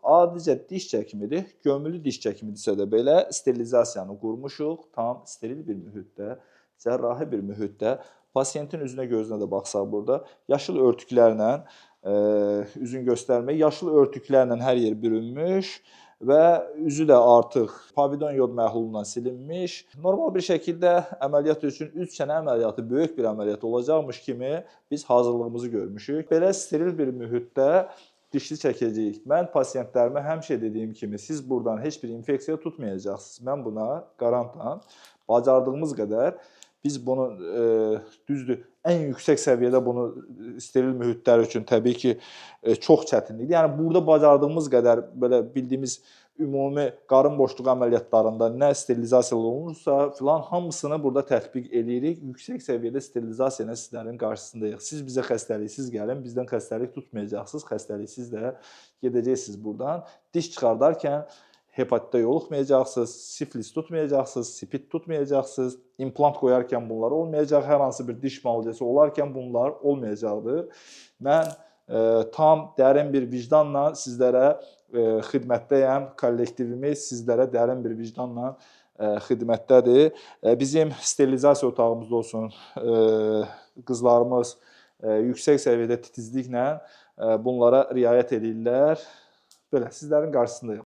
adicə diş çəkimidir. Gömülü diş çəkimidirsə də belə sterilizasiyanı qurmuşuq. Tam steril bir mühitdə, cərrahi bir mühitdə. Pasiyentin üzünə gözünə də baxsaq burada yaşıl örtüklərlə üzün göstərmək, yaşıl örtüklərlə hər yer bürünmüş və üzü də artıq pavidon yod məhlulundan silinmiş. Normal bir şəkildə əməliyyat üçün 3 çənə əməliyyatı böyük bir əməliyyat olacaqmış kimi biz hazırlığımızı görmüşük. Belə steril bir mühitdə dişli çəkəcəyik. Mən pasiyentlərimə həmişə dediyim kimi siz buradan heç bir infeksiya tutmayacaqsınız. Mən buna qarantam. Bacardığımız qədər biz bunu düzdür, ən yüksək səviyyədə bunu steril mühitlər üçün təbii ki, çox çətinlikdir. Yəni burada bacardığımız qədər belə bildiyimiz ümumi qarın boşluğu əməliyyatlarında nə sterilizasiya olunursa filan hamısını burada tətbiq eləyirik. Yüksək səviyyədə sterilizasiya ilə sizlərin qarşısındayıq. Siz bizə xəstəliksiz gəlin, bizdən xəstəlik tutmayacaqsınız, xəstəliksiz də gedəcəksiniz buradan. Diş çıxardarkən hepatitə yoluxmayacaqsınız, siflis tutmayacaqsınız, spid tutmayacaqsınız, implant qoyarkən bunlar olmayacaq, hər hansı bir diş müalicəsi olarkən bunlar olmayacaqdır. Mən tam dərin bir vicdanla sizlərə xidmətdəyəm, kollektivimiz sizlərə dərin bir vicdanla xidmətdədir. Bizim sterilizasiya otağımızda olsun, qızlarımız yüksək səviyyədə titizliklə bunlara riayət edirlər. Belə, sizlərin qarşısındayım.